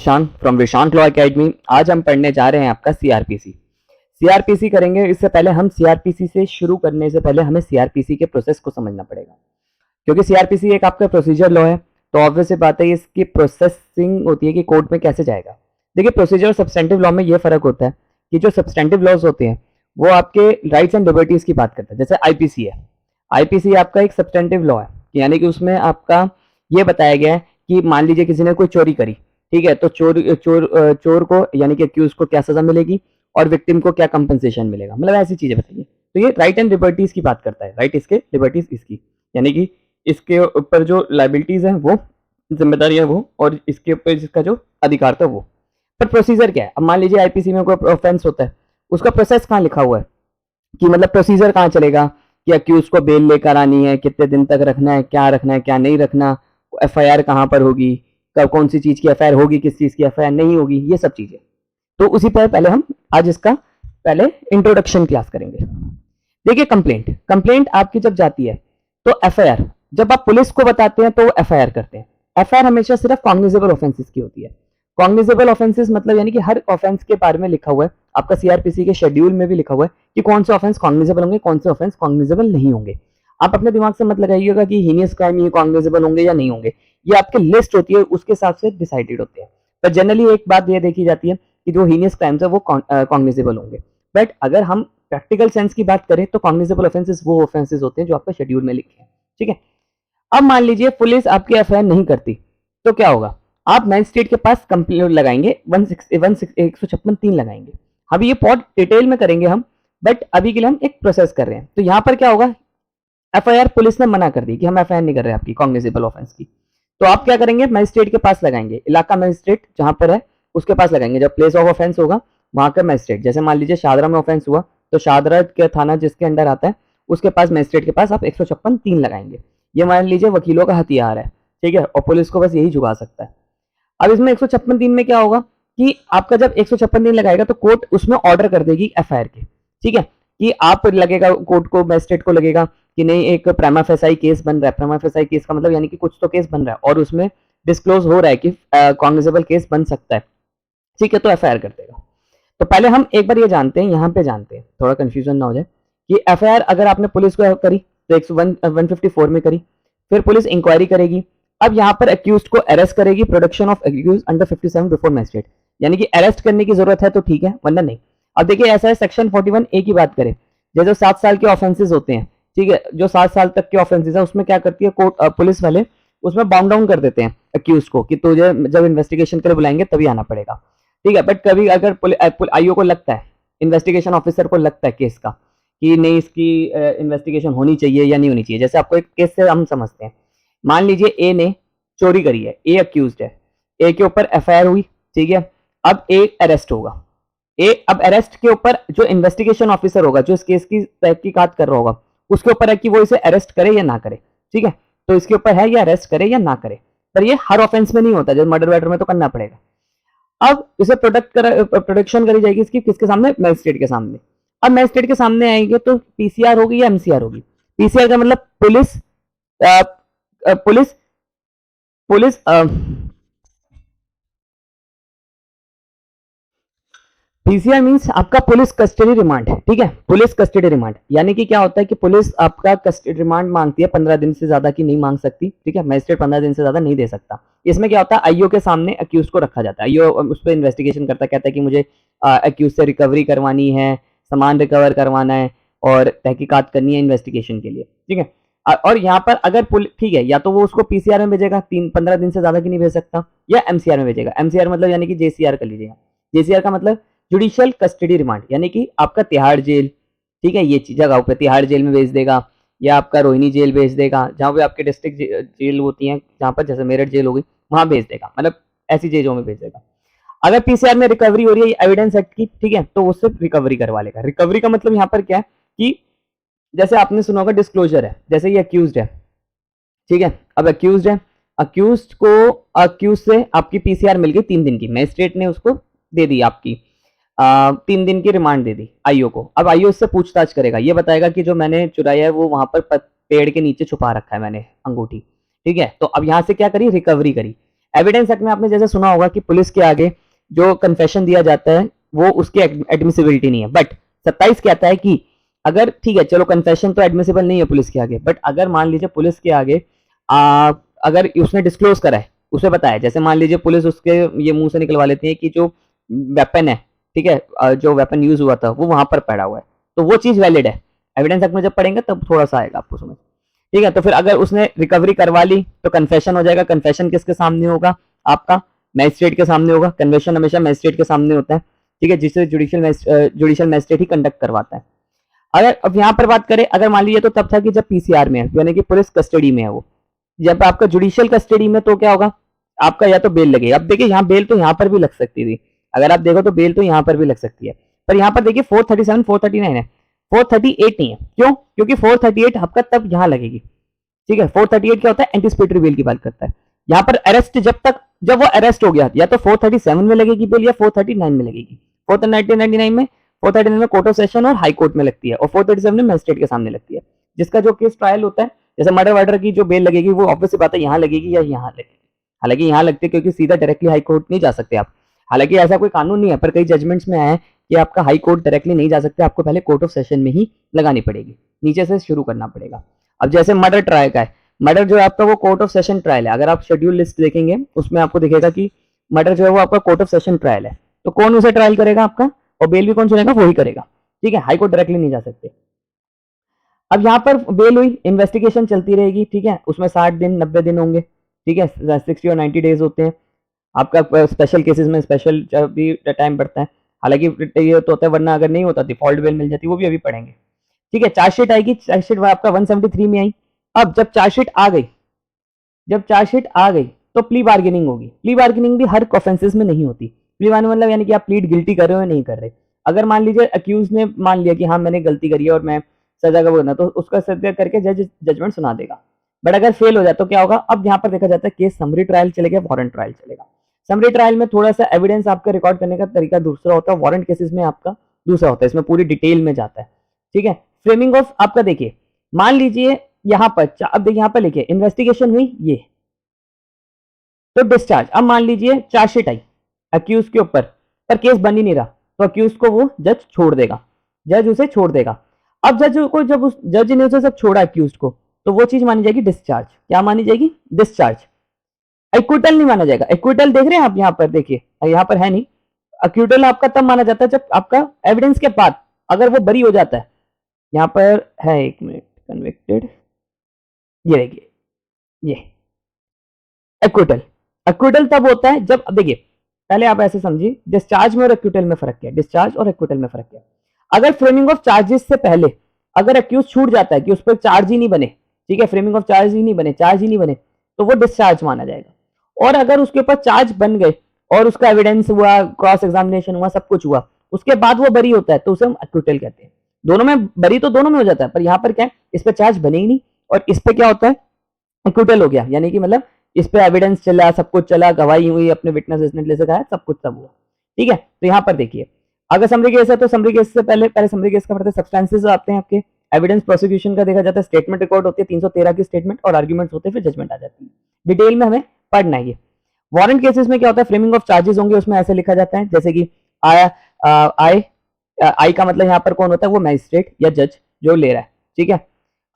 Ishan from Vishant law academy. आज हम पढ़ने जा रहे हैं आपका सीआरपीसी। सीआरपीसी करेंगे। इससे पहले हम सीआरपीसी से शुरू करने से पहले हमें सीआरपीसी के प्रोसेस को समझना पड़ेगा, क्योंकि सीआरपीसी एक आपका प्रोसीजर लॉ है। तो ऑब्वियस सी बात है इसकी प्रोसेसिंग होती है कि कोर्ट में कैसे जाएगा। देखिए, प्रोसीजर और सब्सटेंटिव लॉ में ये फर्क होता है कि जो सब्सटेंटिव लॉज होते हैं वो आपके राइट्स एंड लिबर्टीज की बात करता है। जैसे आईपीसी है, आईपीसी आपका एक सब्सटेंटिव लॉ है, यानी कि उसमें आपका ये बताया गया है कि मान लीजिए किसी ने कोई चोरी करी, ठीक है, तो चोर को यानी कि अक्यूज को क्या सजा मिलेगी और विक्टिम को क्या कंपनसेशन मिलेगा, मतलब ऐसी चीजें बताइए। तो ये राइट एंड लिबर्टीज की बात करता है, राइट इसके, लिबर्टीज इसकी, यानी कि इसके ऊपर जो लाइबिलिटीज है वो, जिम्मेदारी है वो, और इसके ऊपर इसका जो अधिकार था वो। पर प्रोसीजर क्या है? अब मान लीजिए आईपीसी में कोई ऑफेंस होता है, उसका प्रोसेस कहाँ लिखा हुआ है कि मतलब प्रोसीजर कहाँ चलेगा कि अक्यूज को बेल लेकर आनी है, कितने दिन तक रखना है, क्या नहीं रखना, एफआईआर कहाँ पर होगी, कब कौन सी चीज की एफआईआर होगी, किस चीज की एफआईआर नहीं होगी, ये सब चीजें। तो उसी पर पहले हम आज इसका पहले इंट्रोडक्शन क्लास करेंगे। देखिए, कंप्लेंट आपकी जब जाती है तो एफआईआर, जब आप पुलिस को बताते हैं तो एफआईआर करते हैं। एफआईआर हमेशा सिर्फ कॉग्निजेबल ऑफेंसेस की होती है। कॉग्निजेबल ऑफेंसेस मतलब यानी कि हर ऑफेंस के बारे में लिखा हुआ है, आपका सीआरपीसी के शेड्यूल में भी लिखा हुआ है कि कौन से ऑफेंस कॉग्निजेबल होंगे, कौन से ऑफेंस कॉग्निजेबल नहीं होंगे। आप अपने दिमाग से मत लगाइएगा कि हीनियस क्राइम ये कॉग्निजेबल होंगे या नहीं होंगे, ये आपकी लिस्ट होती है, उसके हिसाब से डिसाइडेड होते हैं। पर जनरली एक बात ये देखी जाती है कि जो हीनियस क्राइम्स है वो कॉग्निजेबल होंगे। बट अगर हम प्रैक्टिकल सेंस की बात करें तो कॉग्निजेबल ऑफेंसेस वो ऑफेंसेस होते हैं जो आपका शेड्यूल में लिखे हैं, ठीक है। अब मान लीजिए पुलिस आपकी एफआईआर नहीं करती, तो क्या होगा? आप मैजिस्ट्रेट के पास कंप्लेंट लगाएंगे, 156(3) लगाएंगे। अभी ये बहुत डिटेल में करेंगे हम, बट अभी के लिए हम एक प्रोसेस कर रहे हैं। तो यहाँ पर क्या होगा, एफआईआर पुलिस ने मना कर दी कि हम एफआईआर नहीं कर रहे आपकी कॉग्निजेबल ऑफेंस की, तो आप क्या करेंगे, मैजिस्ट्रेट के पास लगाएंगे, इलाका मैजिस्ट्रेट जहां पर है उसके पास लगाएंगे। जब प्लेस ऑफ ऑफेंस होगा वहां का मैजिस्ट्रेट, जैसे मान लीजिए शाहदरा में ऑफेंस हुआ तो शाहदरा के थाना जिसके अंडर आता है उसके पास मैजिस्ट्रेट के पास आप 156(3) लगाएंगे। ये मान लीजिए वकीलों का हथियार है, ठीक है, और पुलिस को बस यही झुका सकता है। अब इसमें 156(3) में क्या होगा कि आपका जब 156(3) लगाएगा तो कोर्ट उसमें ऑर्डर कर देगी एफआईआर के, ठीक है, कि आप लगेगा, कोर्ट को, मैजिस्ट्रेट को लगेगा कि नहीं एक प्राइमा फेसाई केस बन रहा है। प्राइमा फेसाई केस का मतलब यानी कि कुछ तो केस बन रहा है और उसमें डिस्क्लोज हो रहा है कि कॉग्निजेबल केस बन सकता है, ठीक है, तो एफआईआर कर देगा। तो पहले हम एक बार ये जानते हैं, यहाँ पे जानते हैं, थोड़ा कंफ्यूजन ना हो जाए, कि एफआईआर अगर आपने पुलिस को करी तो 154 में करी, फिर पुलिस इंक्वायरी करेगी। अब यहाँ पर अक्यूज्ड को अरेस्ट करेगी, production of accused under 57 before magistrate, यानी कि अरेस्ट करने की जरूरत है तो ठीक है, वरना नहीं। अब देखिए ऐसा है, सेक्शन 41A की बात करें, जैसे 7 साल के ऑफेंसेस होते हैं, ठीक है, जो 7 साल तक के ऑफेंसेस है उसमें क्या करती है कोर्ट, पुलिस वाले उसमें बाउंड डाउन कर देते हैं अक्यूज को कि तुझे जब इन्वेस्टिगेशन के लिए बुलाएंगे तभी आना पड़ेगा, ठीक है। बट कभी अगर आईओ को लगता है, इन्वेस्टिगेशन ऑफिसर को लगता है केस का कि नहीं इसकी इन्वेस्टिगेशन होनी चाहिए या नहीं होनी चाहिए, जैसे आपको एक केस से हम समझते हैं, मान लीजिए ए ने चोरी करी है, ए अक्यूज्ड है, ए के ऊपर एफआईआर हुई, ठीक है, अब ए अरेस्ट होगा। ए अब अरेस्ट के ऊपर जो इन्वेस्टिगेशन ऑफिसर होगा, जो इस केस की तहकीकात कर रहा होगा, उसके ऊपर है कि वो इसे अरेस्ट करे या ना करे, ठीक है। तो इसके ऊपर है या अरेस्ट करे या ना करे, पर ये हर ऑफेंस में नहीं होता, जैसे मर्डर वर्डर में तो करना पड़ेगा। अब इसे प्रोटेक्शन करी जाएगी इसकी किसके सामने, मैजिस्ट्रेट के सामने। अब मैजिस्ट्रेट के सामने आएंगे तो पीसीआर होगी या एमसीआर होगी। पीसीआर का मतलब police police police PCR means आपका पुलिस कस्टडी रिमांड, ठीक है, पुलिस कस्टडी रिमांड, यानी कि क्या होता है कि पुलिस आपका कस्टडी रिमांड मांगती है, 15 दिन से ज्यादा की नहीं मांग सकती, ठीक है, मैजिस्ट्रेट 15 दिन से ज्यादा नहीं दे सकता। इसमें क्या होता है, आईओ के सामने अक्यूज को रखा जाता है, आईओ उस पर इन्वेस्टिगेशन करता है, कहता है कि मुझे अक्यूज से रिकवरी करवानी है, सामान रिकवर करवाना है और तहकीकात करनी है इन्वेस्टिगेशन के लिए, ठीक है। और यहाँ पर अगर ठीक है, या तो वो उसको पीसीआर में भेजेगा, 15 दिन से ज्यादा की नहीं भेज सकता, या एमसीआर में भेजेगा। एमसीआर मतलब यानी कि जेसीआर कर लीजिएगा, जेसीआर का मतलब जुडिशियल कस्टडी रिमांड, यानी कि आपका तिहाड़ जेल, ठीक है, ये जगह पे तिहाड़ जेल में भेज देगा, या आपका रोहिणी जेल भेज देगा, जहाँ पे आपके डिस्ट्रिक्ट जेल होती हैं, जहाँ पर जैसे मेरठ जेल होगी वहां भेज देगा, मतलब ऐसी जेलों में भेज देगा। अगर पीसीआर में रिकवरी हो रही है एविडेंस एक्ट की, ठीक है, तो उससे रिकवरी करवा लेगा। रिकवरी का मतलब यहाँ पर क्या है कि जैसे आपने सुना होगा डिस्क्लोजर है, जैसे ये अक्यूज्ड है, ठीक है, अब अक्यूज्ड है, अक्यूज से आपकी पीसीआर मिल गई 3 दिन की, मैजिस्ट्रेट ने उसको दे दी आपकी 3 दिन की रिमांड दे दी आईओ को। अब आईओ इससे पूछताछ करेगा, ये बताएगा कि जो मैंने चुराया है वो वहां पर पेड़ के नीचे छुपा रखा है मैंने अंगूठी, ठीक है। तो अब यहाँ से क्या करी, रिकवरी करी। एविडेंस एक्ट में आपने जैसे सुना होगा कि पुलिस के आगे जो कन्फेशन दिया जाता है वो उसकी एडमिसिबिलिटी नहीं है, बट 27 कहता है कि अगर ठीक है चलो कन्फेशन तो एडमिसिबल नहीं है पुलिस के आगे, बट अगर मान लीजिए पुलिस के आगे अगर उसने डिस्क्लोज करा है, उसे बताया, जैसे मान लीजिए पुलिस उसके ये मुंह से निकलवा लेती है कि जो वेपन है, ठीक है, जो वेपन यूज हुआ था वो वहां पर पड़ा हुआ है, तो वो चीज वैलिड है। एविडेंस एक्ट में जब पढ़ेंगे तब थोड़ा सा आएगा आपको समझ, ठीक है। तो फिर अगर उसने रिकवरी करवा ली तो कन्फेशन हो जाएगा। कन्फेशन किसके सामने होगा? आपका मैजिस्ट्रेट के सामने होगा। कन्फेशन हमेशा मैजिस्ट्रेट के सामने होता है, ठीक है, जिसे जुडिशियल मैजिस्ट्रेट ही कंडक्ट करवाता है। अगर अब यहाँ पर बात करें, अगर मान लीजिए तो तब था कि जब पीसीआर में है, यानी कि पुलिस कस्टडी में है वो। जब आपका जुडिशियल कस्टडी में तो क्या होगा? आपका या तो बेल लगेगी। अब देखिए यहाँ बेल तो यहाँ पर भी लग सकती थी, अगर आप देखो तो बेल तो यहाँ पर भी लग सकती है, पर यहाँ पर देखिए 437 439 है, 438 नहीं है। क्यों? क्योंकि 438 आपका तब यहाँ लगेगी, ठीक है। 438 क्या होता है? एंटीसिपेटरी बेल की बात करता है। यहाँ पर अरेस्ट जब वो अरेस्ट हो गया, या तो 437 में लगेगी बेल या 439 में लगेगी। 499 में 439 में कोर्ट ऑफ सेशन और हाई कोर्ट में लगती है, और 437 में मैजिस्ट्रेट के सामने लगती है। जिसका जो केस ट्रायल होता है, जैसे मर्डर वर्डर की जो बेल लगेगी वो ऑब्वियस बात है यहाँ लगेगी या यहाँ लगेगी। हालांकि यहाँ लगती है क्योंकि सीधा डायरेक्टली हाई कोर्ट नहीं जा सकते आप, हालांकि ऐसा कोई कानून नहीं है, पर कई जजमेंट्स में आया है कि आपका हाई कोर्ट डायरेक्टली नहीं जा सकते, आपको पहले कोर्ट ऑफ सेशन में ही लगानी पड़ेगी, नीचे से शुरू करना पड़ेगा। अब जैसे मर्डर ट्रायल का है, मर्डर जो है आपका वो कोर्ट ऑफ सेशन ट्रायल है। अगर आप शेड्यूल लिस्ट देखेंगे उसमें आपको दिखेगा कि मर्डर जो है वो आपका कोर्ट ऑफ सेशन ट्रायल है, तो कौन उसे ट्रायल करेगा आपका, और बेल भी कौन सुनेगा? वही करेगा, ठीक है। हाई कोर्ट डायरेक्टली नहीं जा सकते। अब यहाँ पर बेल हुई, इन्वेस्टिगेशन चलती रहेगी, ठीक है, उसमें 60 दिन 90 दिन होंगे, ठीक है, 60 और 90 डेज होते हैं। आपका स्पेशल केसेस में स्पेशल भी टाइम पड़ता है, हालांकि ये तो होता है, वरना अगर नहीं होता डिफॉल्ट बेल मिल जाती, वो भी अभी पढ़ेंगे, ठीक है। चार्जशीट आएगी, चार्जशीट आपका 173 में आई। अब जब चार्जशीट आ गई तो प्ली बार्गेनिंग होगी। प्ली बार्गेनिंग भी हर ऑफेंसेस में नहीं होती। प्ली बार्गेनिंग मतलब यानी कि आप प्लीड गिल्टी कर रहे हो या नहीं कर रहे। अगर मान लीजिए अक्यूज ने मान लिया कि हाँ मैंने गलती करी है और मैं सजा का भुगतना, तो उसका सजा करके जज जजमेंट सुना देगा। बट अगर फेल हो जाए तो क्या होगा? अब यहाँ पर देखा जाता है केस समरी ट्रायल चलेगा, वारंट ट्रायल चलेगा। समरी ट्रायल में थोड़ा सा एविडेंस आपका रिकॉर्ड करने का तरीका दूसरा होता है, वारंट केसेस में आपका दूसरा होता है, इसमें पूरी डिटेल में जाता है, ठीक है। फ्रेमिंग ऑफ आपका देखिए, मान लीजिए यहाँ पर, अब देखिए यहाँ पर लिखिए इन्वेस्टिगेशन हुई ये, तो डिस्चार्ज। अब मान लीजिए चार्जशीट आई अक्यूज के ऊपर, पर केस बन ही नहीं रहा, तो अक्यूज को वो जज छोड़ देगा, जज उसे छोड़ देगा। अब जज को, जब उस जज ने उसे सब छोड़ा अक्यूज को, तो वो चीज मानी जाएगी डिस्चार्ज। क्या मानी जाएगी? डिस्चार्ज। एक्विटल नहीं माना जाएगा। एक्विटल देख रहे हैं आप यहाँ पर, देखिए यहाँ पर है नहीं। एक्विटल आपका तब माना जाता है जब आपका एविडेंस के बाद अगर वो बरी हो जाता है। यहाँ पर है, एक मिनट, कन्विक्टेड, ये देखिए, ये एक्विटल। एक्विटल तब होता है जब, अब देखिए पहले आप ऐसे समझिए, डिस्चार्ज में और एक्विटल में फर्क क्या है, डिस्चार्ज और एक्विटल में फर्क क्या है। अगर फ्रेमिंग ऑफ चार्जेस से पहले अगर अक्यूज छूट जाता है कि उस पर चार्ज ही नहीं बने, ठीक है, फ्रेमिंग ऑफ चार्ज ही नहीं बने, चार्ज ही नहीं बने, तो वो डिस्चार्ज माना जाएगा। और अगर उसके ऊपर चार्ज बन गए और उसका एविडेंस हुआ, क्रॉस एग्जामिनेशन हुआ, सब कुछ हुआ, उसके बाद वो बरी होता है, तो उसे हम एक्विटल कहते हैं। दोनों में बरी तो दोनों में हो जाता है, पर यहाँ पर क्या है, इस पर चार्ज बने ही नहीं और इस पर क्या होता है, एक्विटल हो गया, यानी कि मतलब इस पे एविडेंस चला, सब कुछ चला, गवाही हुई, अपने विटनेस ले सका, सब कुछ सब हुआ, ठीक है। तो यहाँ पर देखिए, अगर समरी केस है तो समरी केस से पहले समरी केस का पढ़ते हैं, सब्सटेंसेस आते हैं आपके, एविडेंस प्रोसिक्यूशन का देखा जाता है, स्टेटमेंट रिकॉर्ड होती है 313 की स्टेटमेंट, और आर्ग्यूमेंट्स होते हैं, फिर जजमेंट आ जाती है। डिटेल में हमें पढ़ना है ये। वारंट केसेस में क्या होता है, फ्रेमिंग ऑफ चार्जेस होंगे, उसमें ऐसे लिखा जाता है जैसे कि आई का मतलब यहाँ पर कौन होता है, वो मैजिस्ट्रेट या जज जो ले रहा है, ठीक है।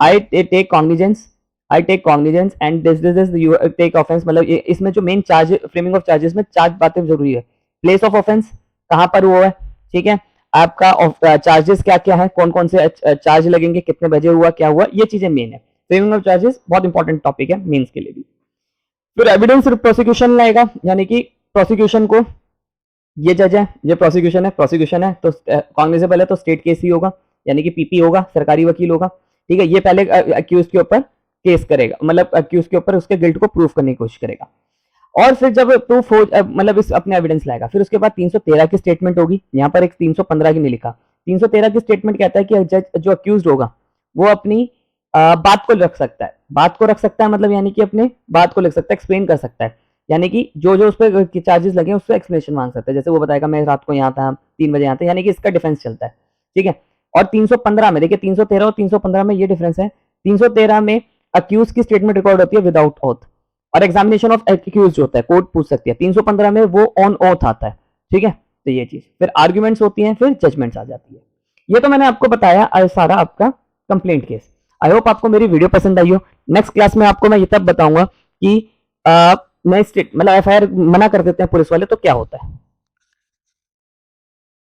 I take cognizance, I take cognizance and this you take offence, मतलब इसमें जो main charge, framing of charges में चार बातें जरूरी है। प्लेस ऑफ ऑफेंस कहाँ पर हुआ है, ठीक है, आपका चार्जेस क्या क्या है, कौन कौन से चार्ज लगेंगे, कितने बजे हुआ, क्या हुआ, ये चीजें मेन है। फ्रेमिंग ऑफ चार्जेस बहुत इंपॉर्टेंट टॉपिक है मेंस के लिए भी। फिर एविडेंस प्रोसिक्यूशन लाएगा, यानी कि प्रोसिक्यूशन को, ये जज है, ये प्रोसिक्यूशन है तो कॉग्निजेबल है तो स्टेट केस ही होगा, यानी कि पीपी होगा, सरकारी वकील होगा, ठीक है। ये पहले अक्यूज के ऊपर केस करेगा, मतलब अक्यूज के ऊपर उसके गिल्ट को प्रूफ करने की कोशिश करेगा, और फिर जब प्रूफ हो, मतलब इस अपने एविडेंस लाएगा, फिर उसके बाद 313 की स्टेटमेंट होगी। यहाँ पर एक 315 की नहीं लिखा, 313 की स्टेटमेंट कहता है कि जज जो अक्यूज होगा वो अपनी बात को रख सकता है, बात को रख सकता है, मतलब यानी कि अपने बात को लिख सकता है, एक्सप्लेन कर सकता है, यानी कि जो जो उस पर चार्जेस लगे उसका एक्सप्लेनेशन मांग सकता है। जैसे वो बताएगा मैं रात को यहाँ था, 3 बजे यहाँ था, यानी कि इसका डिफेंस चलता है, ठीक है। और 315 में देखिए, 313 और 315 में ये डिफरेंस है। 313 में अक्यूज की स्टेटमेंट रिकॉर्ड होती है विदाउट ऑथ, और एग्जामिनेशन ऑफ एक्यूज होता है, कोर्ट पूछ सकती है 315 में, वो ऑन ऑथ आता है, ठीक है। तो ये चीज, फिर आर्ग्यूमेंट्स होती हैं, फिर जजमेंट्स आ जाती है। ये तो मैंने आपको बताया सारा आपका कंप्लेंट केस। आई होप आपको मेरी वीडियो पसंद आई हो। नेक्स्ट क्लास में आपको मैं ये तब बताऊंगा कि मैं स्टेट मतलब एफआईआर मना कर देते हैं पुलिस वाले तो क्या होता है।